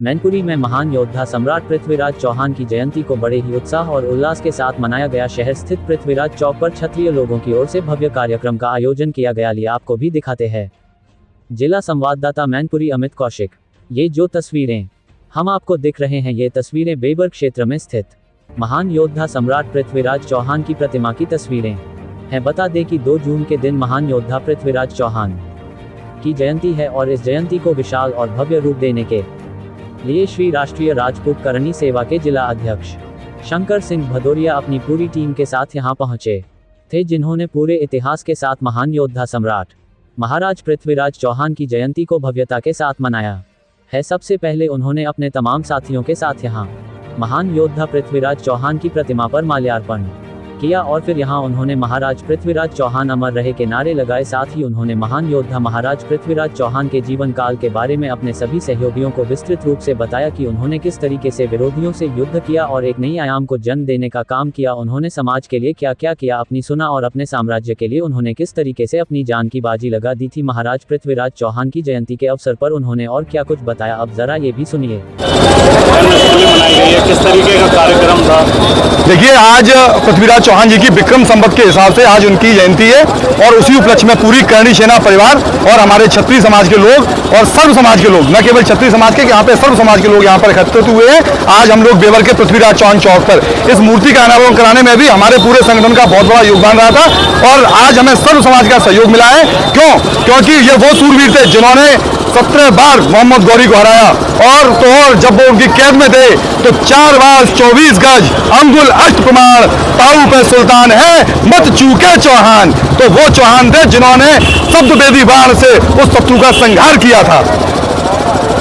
मैनपुरी में महान योद्धा सम्राट पृथ्वीराज चौहान की जयंती को बड़े ही उत्साह और उल्लास के साथ मनाया गया। शहर स्थित पृथ्वीराज चौक पर क्षत्रिय लोगों की ओर से भव्य कार्यक्रम का आयोजन किया गया। लिए आपको भी दिखाते हैं जिला संवाददाता मैनपुरी अमित कौशिक। ये जो तस्वीरें हम आपको दिख रहे हैं, ये तस्वीरें बेबर क्षेत्र में स्थित महान योद्धा सम्राट पृथ्वीराज चौहान की प्रतिमा की तस्वीरें हैं। बता दें कि 2 जून के दिन महान योद्धा पृथ्वीराज चौहान की जयंती है और इस जयंती को विशाल और भव्य रूप देने के लिए श्री राष्ट्रीय राजपूत करणी सेवा के जिला अध्यक्ष शंकर सिंह भदौरिया अपनी पूरी टीम के साथ यहां पहुंचे थे, जिन्होंने पूरे इतिहास के साथ महान योद्धा सम्राट महाराज पृथ्वीराज चौहान की जयंती को भव्यता के साथ मनाया है। सबसे पहले उन्होंने अपने तमाम साथियों के साथ यहां महान योद्धा पृथ्वीराज चौहान की प्रतिमा पर माल्यार्पण किया और फिर यहां उन्होंने महाराज पृथ्वीराज चौहान अमर रहे के नारे लगाए। साथ ही उन्होंने महान योद्धा महाराज पृथ्वीराज चौहान के जीवन काल के बारे में अपने सभी सहयोगियों को विस्तृत रूप से बताया कि उन्होंने किस तरीके से विरोधियों से युद्ध किया और एक नई आयाम को जन्म देने का काम किया। उन्होंने समाज के लिए क्या क्या किया, अपनी सुना और अपने साम्राज्य के लिए उन्होंने किस तरीके से अपनी जान की बाजी लगा दी थी। महाराज पृथ्वीराज चौहान की जयंती के अवसर पर उन्होंने और क्या कुछ बताया, अब जरा ये भी सुनिए। किस तरीके का कार्यक्रम था? देखिए, आज पृथ्वीराज चौहान जी की विक्रम संवत के हिसाब से आज उनकी जयंती है और उसी उपलक्ष्य में पूरी करणी सेना परिवार और हमारे क्षत्रिय समाज के लोग और सर्व समाज के लोग, न केवल क्षत्रिय समाज के, यहाँ पे सर्व समाज के लोग यहाँ पर एकत्रित हुए हैं। आज हम लोग बेवर के पृथ्वीराज चौहान चौक पर इस मूर्ति का अनावरण कराने में भी हमारे पूरे संगठन का बहुत बड़ा योगदान रहा था और आज हमें सर्व समाज का सहयोग मिला है। क्योंकि ये वो सूरवीर थे जिन्होंने 17 बार मोहम्मद गौरी को हराया और जब वो उनकी कैद में थे तो 4 बार 24 गज अंगुल अष्ट प्रमाण ताऊ पे सुल्तान है मत चूके चौहान। तो वो चौहान थे जिन्होंने शब्दवेदी बाण से उस शत्रु का संहार किया था।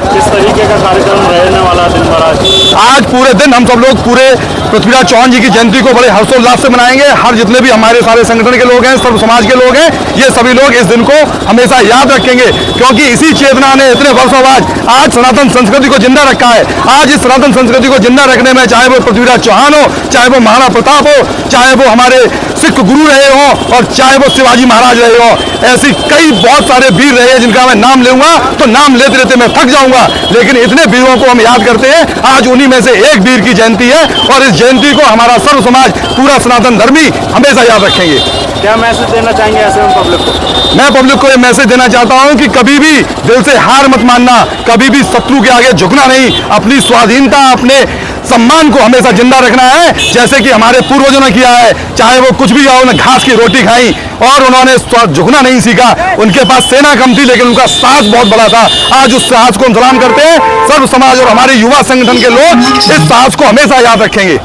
किस तरीके का कार्यक्रम रहने वाला दिन महाराज? आज पूरे दिन हम सब लोग पूरे पृथ्वीराज चौहान जी की जयंती को बड़े हर्षोल्लास से मनाएंगे। हर जितने भी हमारे सारे संगठन के लोग हैं, सर्व समाज के लोग हैं, ये सभी लोग इस दिन को हमेशा याद रखेंगे क्योंकि इसी चेतना ने इतने वर्षों बाद आज सनातन संस्कृति को जिंदा रखा है। आज इस सनातन संस्कृति को जिंदा रखने में चाहे वो पृथ्वीराज चौहान हो, चाहे वो महाराणा प्रताप हो, चाहे वो हमारे सिख गुरु रहे हो और चाहे वो शिवाजी महाराज रहे हो, ऐसी कई बहुत सारे वीर रहे हैं जिनका मैं नाम लूंगा तो नाम लेते लेते मैं थक जाऊंगा, लेकिन इतने वीरों को हम याद करते हैं। आज उन्हीं में से एक वीर की जयंती है और इस जयंती को हमारा सर्व समाज, पूरा सनातन धर्मी हमेशा याद रखेंगे। क्या मैसेज देना चाहेंगे ऐसे में पब्लिक को? मैं पब्लिक को ये मैसेज देना चाहता हूं कि कभी भी दिल से हार मत मानना, कभी भी शत्रु के आगे झुकना नहीं, अपनी स्वाधीनता, अपने सम्मान को हमेशा जिंदा रखना है जैसे कि हमारे पूर्वजों ने किया है। चाहे वो कुछ भी हो, उन्होंने घास की रोटी खाई और उन्होंने झुकना नहीं सीखा। उनके पास सेना कम थी लेकिन उनका साहस बहुत बड़ा था। आज उस साहस को हम सलाम करते हैं। सर्व समाज और हमारे युवा संगठन के लोग इस साहस को हमेशा याद रखेंगे।